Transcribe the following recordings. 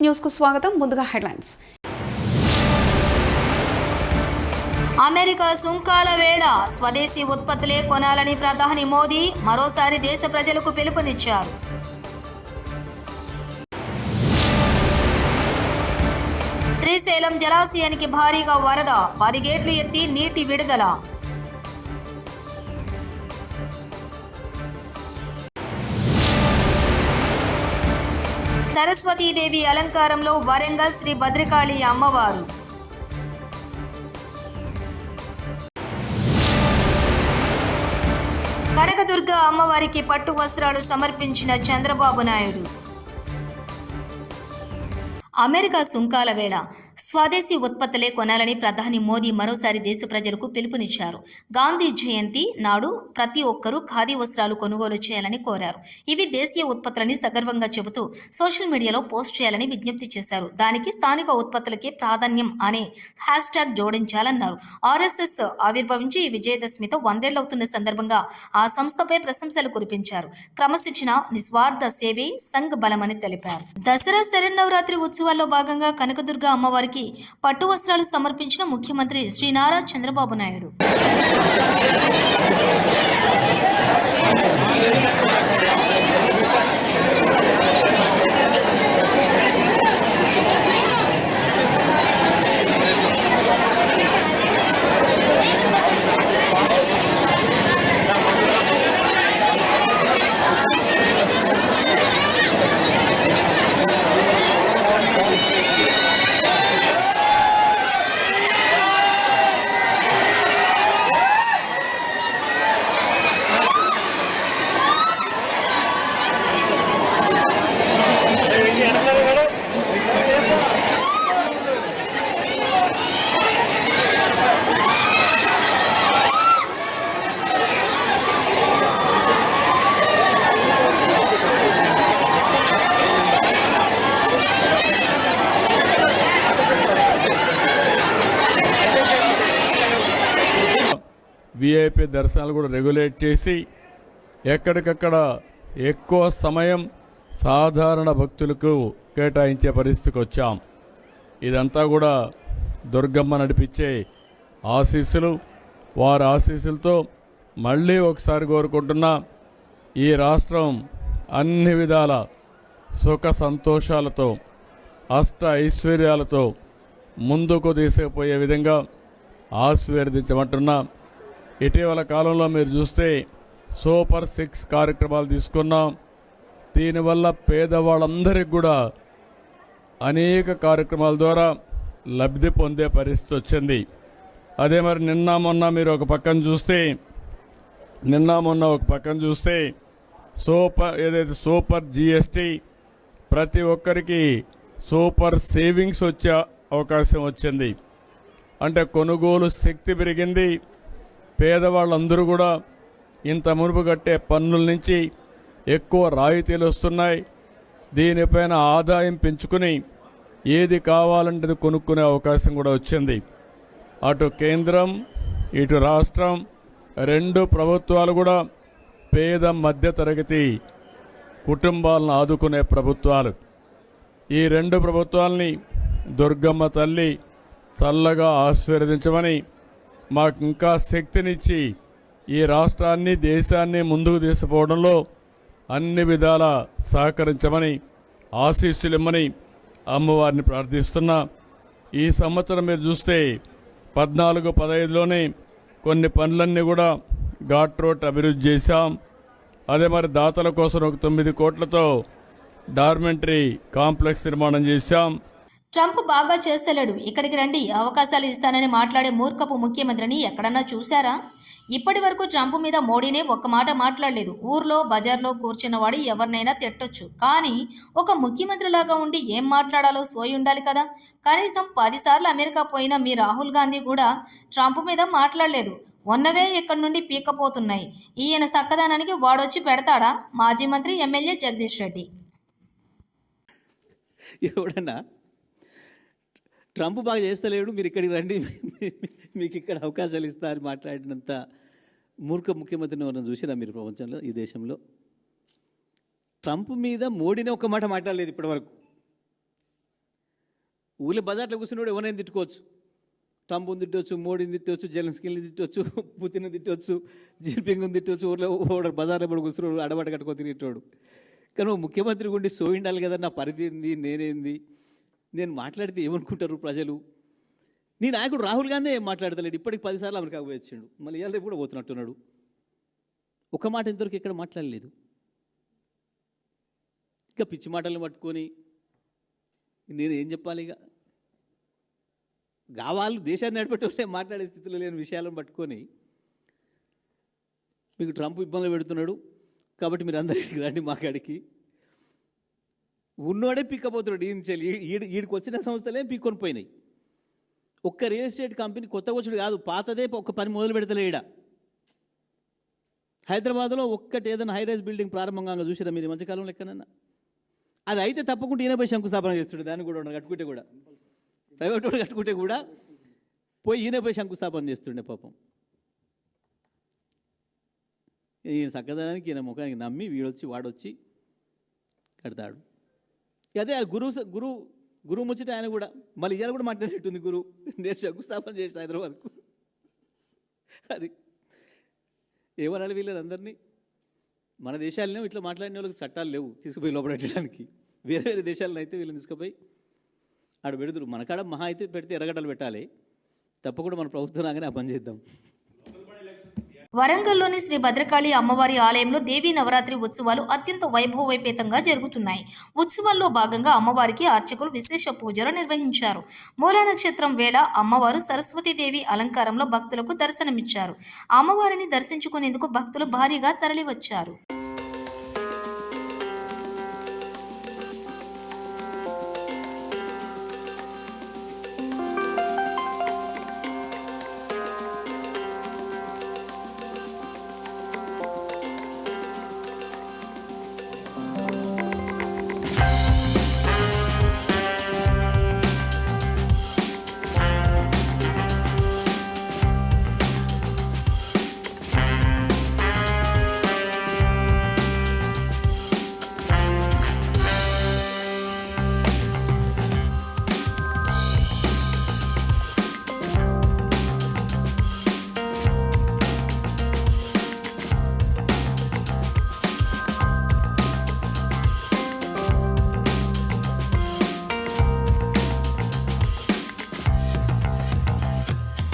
News కు స్వాగతం. ముందుగా హెడ్లైన్స్. అమెరికా సుంకాల వేళ స్వదేశీ ఉత్పత్తులే కొనాలని ప్రధాని మోదీ మరోసారి దేశ ప్రజలకు పిలుపునిచ్చారు. శ్రీశైలం జలాశయానికి భారీగా వరద, 10 గేట్లు ఎత్తి నీటి విడుదల. సరస్వతీదేవి అలంకారంలో వరంగల్ శ్రీ భద్రకాళి అమ్మవారు. కనకదుర్గ అమ్మవారికి పట్టు వస్త్రాలు సమర్పించిన చంద్రబాబు నాయుడు. అమెరికా సుంకాల వేళ స్వదేశీ ఉత్పత్తులే కొనాలని ప్రధాని మోదీ మరోసారి దేశ ప్రజలకు పిలుపునిచ్చారు. గాంధీ జయంతి నాడు ప్రతి ఒక్కరూ ఖాదీ వస్త్రాలు కొనుగోలు చేయాలని కోరారు. ఇవి దేశీయ ఉత్పత్తులని సగర్వంగా చెబుతూ సోషల్ మీడియాలో పోస్ట్ చేయాలని విజ్ఞప్తి చేశారు. దానికి స్థానిక ఉత్పత్తులకే ప్రాధాన్యం అనే హ్యాష్ ట్యాగ్ జోడించాలన్నారు. ఆర్ఎస్ఎస్ ఆవిర్భవించి విజయదశమితో 100 ఏళ్లవుతున్న సందర్భంగా ఆ సంస్థపై ప్రశంసలు కురిపించారు. క్రమశిక్షణ, నిస్వార్థ సేవే సంఘ్ బలమని తెలిపారు. దసరా శరన్నవరాత్రి ఉత్సవాల్లో భాగంగా కనకదుర్గ అమ్మవారికి పట్టు వస్త్రాలు సమర్పించిన ముఖ్యమంత్రి శ్రీ నారా చంద్రబాబు నాయుడు. విఐపి దర్శనాలు కూడా రెగ్యులేట్ చేసి ఎక్కడికక్కడ ఎక్కువ సమయం సాధారణ భక్తులకు కేటాయించే పరిస్థితికి వచ్చాం. ఇదంతా కూడా దుర్గమ్మ నడిపించే ఆశీస్సులు. వారి ఆశీస్సులతో మళ్ళీ ఒకసారి కోరుకుంటున్నా, ఈ రాష్ట్రం అన్ని విధాల సుఖ సంతోషాలతో అష్ట ఐశ్వర్యాలతో ముందుకు తీసుకుపోయే విధంగా ఆశీర్వదించమంటున్నా. ఇటీవల కాలంలో మీరు చూస్తే సూపర్ 6 కార్యక్రమాలు తీసుకున్నాం. దీనివల్ల పేదవాళ్ళందరికీ కూడా అనేక కార్యక్రమాల ద్వారా లబ్ధి పొందే పరిస్థితి వచ్చింది. అదే మరి నిన్న మొన్న ఒక పక్కన చూస్తే సూపర్ జిఎస్టీ, ప్రతి ఒక్కరికి సూపర్ సేవింగ్స్ వచ్చే అవకాశం వచ్చింది. అంటే కొనుగోలు శక్తి పెరిగింది. పేదవాళ్ళందరూ కూడా ఇంత మునుపు కట్టే పన్నుల నుంచి ఎక్కువ రాయితీలు వస్తున్నాయి. దీనిపైన ఆదాయం పెంచుకుని ఏది కావాలంటే కొనుక్కునే అవకాశం కూడా వచ్చింది. అటు కేంద్రం ఇటు రాష్ట్రం 2 ప్రభుత్వాలు కూడా పేద మధ్యతరగతి కుటుంబాలను ఆదుకునే ప్రభుత్వాలు. ఈ 2 ప్రభుత్వాలని దుర్గమ్మ తల్లి చల్లగా ఆశీర్వదించమని, మాకు ఇంకా శక్తినిచ్చి ఈ రాష్ట్రాన్ని దేశాన్ని ముందుకు తీసుకుపోవడంలో అన్ని విధాల సహకరించమని, ఆశీస్సులిమ్మని అమ్మవారిని ప్రార్థిస్తున్నా. ఈ సంవత్సరం మీరు చూస్తే 14-15లోనే కొన్ని పనులన్నీ కూడా ఘాట్ రోడ్ అభివృద్ధి చేశాం. అదే మరి దాతల కోసం ఒక 9 కోట్లతో డార్మెంటరీ కాంప్లెక్స్ నిర్మాణం చేశాం. ట్రంప్ బాగా చేస్తలేడు, ఇక్కడికి రండి, అవకాశాలు ఇస్తానని మాట్లాడే మూర్ఖపు ముఖ్యమంత్రిని ఎక్కడన్నా చూశారా? ఇప్పటి వరకు ట్రంప్ మీద మోడీనే ఒక్క మాట మాట్లాడలేదు. ఊర్లో బజార్లో కూర్చున్నవాడు ఎవరినైనా తిట్టొచ్చు, కానీ ఒక ముఖ్యమంత్రిలాగా ఉండి ఏం మాట్లాడాలో సోయి ఉండాలి కదా. కనీసం 10 సార్లు అమెరికా పోయిన మీ రాహుల్ గాంధీ కూడా ట్రంప్ మీద మాట్లాడలేదు. ఉన్నవే ఇక్కడి నుండి పీక్కపోతున్నాయి. ఈయన సక్కదానానికి వాడొచ్చి పెడతాడా? మాజీ మంత్రి ఎమ్మెల్యే జగదీష్ రెడ్డి. ఎవడన్నా ట్రంప్ బాగా చేస్తలేడు, మీరు ఇక్కడికి రండి, మీకు ఇక్కడ అవకాశాలు ఇస్తా అని మాట్లాడినంత మూర్ఖ ముఖ్యమంత్రిని మనం చూసినా మీరు ప్రపంచంలో, ఈ దేశంలో? ట్రంప్ మీద మోడీనే ఒక్క మాట మాట్లాడలేదు ఇప్పటివరకు. ఊళ్ళో బజార్లో కూర్చున్నాడు ఎవరైనా తిట్టుకోవచ్చు, ట్రంప్ని తిట్టవచ్చు, మోడీని తిట్టవచ్చు, జెలెన్స్కీని తిట్టవచ్చు, పుతిన్ని తిట్టవచ్చు, జిన్పింగ్ని తిట్టవచ్చు. ఊళ్ళో ఓడరు బజార్లో పడి కూర్చున్నాడు, అడబట్ట కట్టుకొని తిరిగేటోడు. కానీ నువ్వు ముఖ్యమంత్రి ఉండి సోయిండాలి కదా, నా పరిధి ఏంది, నేనేంది, నేను మాట్లాడితే ఏమనుకుంటారు ప్రజలు. నీ నాయకుడు రాహుల్ గాంధీ ఏం మాట్లాడతలేడు, ఇప్పటికి 10 సార్లు అమెరికాకు పోయి వచ్చిండు, మళ్ళీ ఇవాళ రేపు కూడా పోతున్నట్టున్నాడు. ఒక మాట ఇంతవరకు ఎక్కడ మాట్లాడలేదు. ఇంకా పిచ్చి మాటలను పట్టుకొని నేను ఏం చెప్పాలి? ఇక వాళ్ళు దేశాన్ని నడిపెట్టే మాట్లాడే స్థితిలో లేని విషయాలను పట్టుకొని మీకు ట్రంప్ ఇబ్బందులు పెడుతున్నాడు కాబట్టి మీరు అందరికి రండి మా కాడికి. ఉన్నోడే పిక్కపోతున్నాడు. ఈడికి వచ్చిన సంస్థలే పిక్కొని పోయినాయి. ఒక్క రియల్ ఎస్టేట్ కంపెనీ కొత్త వచ్చుడు కాదు, పాతదే ఒక్క పని మొదలు పెడతలే. ఈడ హైదరాబాద్లో ఒక్కటి ఏదైనా హైరైజ్ బిల్డింగ్ ప్రారంభంగా చూసిరా మీరు ఈ మధ్యకాలంలో ఎక్కడన్నా? అది అయితే తప్పకుండా ఈయన పోయి శంకుస్థాపన చేస్తాడు. దాన్ని కూడా కట్టుకుంటే కూడా ప్రైవేట్ వాడు కట్టుకుంటే కూడా పోయి ఈయన పోయి శంకుస్థాపన చేస్తుండే పాపం. ఈయన చక్కదనానికి ఈయన ముఖానికి నమ్మి వీడొచ్చి వాడొచ్చి కడతాడు. అదే గురువు ముచ్చట ఆయన కూడా మళ్ళీ ఇవాళ కూడా మాట్లాడేట్టుంది. నేను శంకుస్థాపన చేసిన హైదరాబాద్కు. అది ఏమనాలి వీళ్ళని అందరినీ? మన దేశాలనే ఇట్లా మాట్లాడిన వాళ్ళకి చట్టాలు లేవు తీసుకుపోయి లోపడేయడానికి. వేరే వేరే దేశాలను అయితే వీళ్ళని తీసుకుపోయి ఆడ పెడుతురు. మన కాడ మహా అయితే పెడితే ఎర్రగడ్డలు పెట్టాలి. తప్పకుండా మన ప్రభుత్వం రాగానే ఆ పని చేద్దాం. వరంగల్లోని శ్రీ భద్రకాళి అమ్మవారి ఆలయంలో దేవీ నవరాత్రి ఉత్సవాలు అత్యంత వైభవోపేతంగా జరుగుతున్నాయి. ఉత్సవాల్లో భాగంగా అమ్మవారికి అర్చకులు విశేష పూజలు నిర్వహించారు. మూలా నక్షత్రం వేళ అమ్మవారు సరస్వతీదేవి అలంకారంలో భక్తులకు దర్శనమిచ్చారు. అమ్మవారిని దర్శించుకునేందుకు భక్తులు భారీగా తరలివచ్చారు.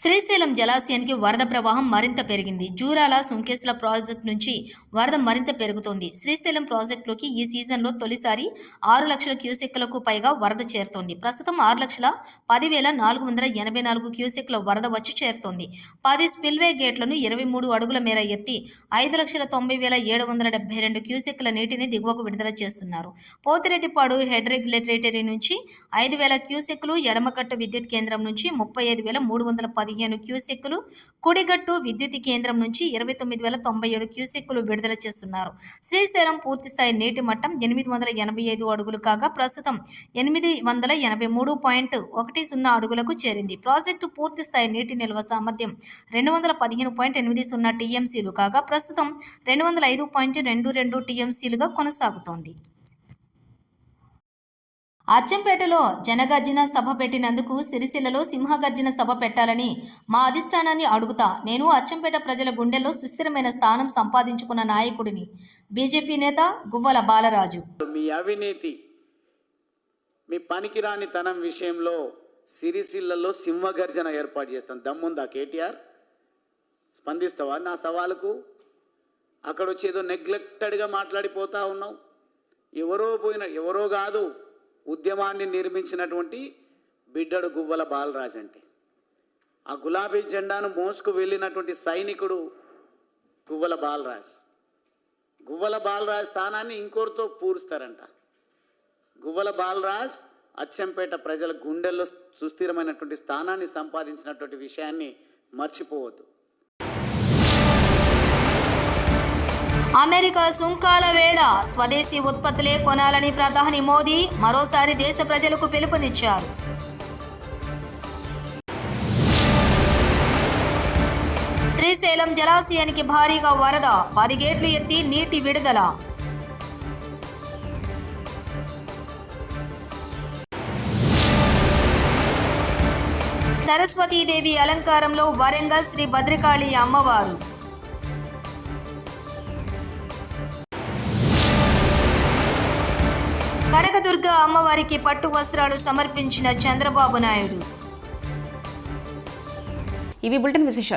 శ్రీశైలం జలాశయానికి వరద ప్రవాహం మరింత పెరిగింది. జూరాల సుంకేశ్ల ప్రాజెక్టు నుంచి వరద మరింత పెరుగుతోంది. శ్రీశైలం ప్రాజెక్టులోకి ఈ సీజన్లో తొలిసారి 6 లక్షల క్యూసెక్లకు పైగా వరద చేరుతోంది. ప్రస్తుతం 6,10,484 క్యూసెక్ల వరద వచ్చి చేరుతోంది. 10 స్పిల్వే గేట్లను 23 అడుగుల మేర ఎత్తి 5,90,772 క్యూసెక్ల నీటిని దిగువకు విడుదల చేస్తున్నారు. పోతిరెడ్డిపాడు హెడ్ రెగ్యులేటరీ నుంచి 5,000 క్యూసెక్లు, ఎడమగట్టు విద్యుత్ కేంద్రం నుంచి 35,315 క్యూసెక్కులు, కుడిగట్టు విద్యుత్ కేంద్రం నుంచి 29,097 క్యూసెక్కులు విడుదల చేస్తున్నారు. శ్రీశైలం పూర్తిస్థాయి నీటి మట్టం 885 అడుగులు కాగా ప్రస్తుతం 883.10 అడుగులకు చేరింది. ప్రాజెక్టు పూర్తిస్థాయి నీటి నిల్వ సామర్థ్యం 215.80 టీఎంసీలు కాగా ప్రస్తుతం 205.22 టీఎంసీలుగా కొనసాగుతోంది. అచ్చంపేటలో జనగర్జన సభ పెట్టినందుకు సిరిసిల్లలో సింహగర్జన సభ పెట్టాలని మా అధిష్టానాన్ని అడుగుతా. నేను అచ్చంపేట ప్రజల గుండెల్లో సుస్థిరమైన స్థానం సంపాదించుకున్న నాయకుడిని. బీజేపీ నేత గువ్వల బాలరాజు. మీ అవినీతి, మీ పనికిరాని తనం విషయంలో సిరిసిల్లలో సింహగర్జన ఏర్పాటు చేస్తాను. దమ్ముందా కేటీఆర్? స్పందిస్తావా నా సవాలుకు? అక్కడ వచ్చేదో నెగ్లెక్టెడ్గా మాట్లాడిపోతా ఉన్నావు. ఎవరో కాదు, ఉద్యమాన్ని నిర్మించినటువంటి బిడ్డడు గువ్వల బాలరాజ్. అంటే ఆ గులాబీ జెండాను మోసుకు వెళ్ళినటువంటి సైనికుడు గువ్వల బాలరాజ్. గువ్వల బాలరాజ్ స్థానాన్ని ఇంకోరితో పూరుస్తారంట. గువ్వల బాలరాజ్ అచ్చంపేట ప్రజల గుండెల్లో సుస్థిరమైనటువంటి స్థానాన్ని సంపాదించినటువంటి విషయాన్ని మర్చిపోవద్దు. అమెరికా సుంకాల వేళ స్వదేశీ ఉత్పత్తులే కొనాలని ప్రధాని మోదీ మరోసారి దేశ ప్రజలకు పిలుపునిచ్చారు. శ్రీశైలం జలాశయానికి భారీగా వరద, 10 గేట్లు ఎత్తి నీటి విడుదల. సరస్వతీదేవి అలంకారంలో వరంగల్ శ్రీ భద్రకాళి అమ్మవారు. కనకదుర్గ అమ్మవారికి పట్టు వస్త్రాలు సమర్పించిన చంద్రబాబు నాయుడు. ఇవి బులెటిన్ విశేషాలు.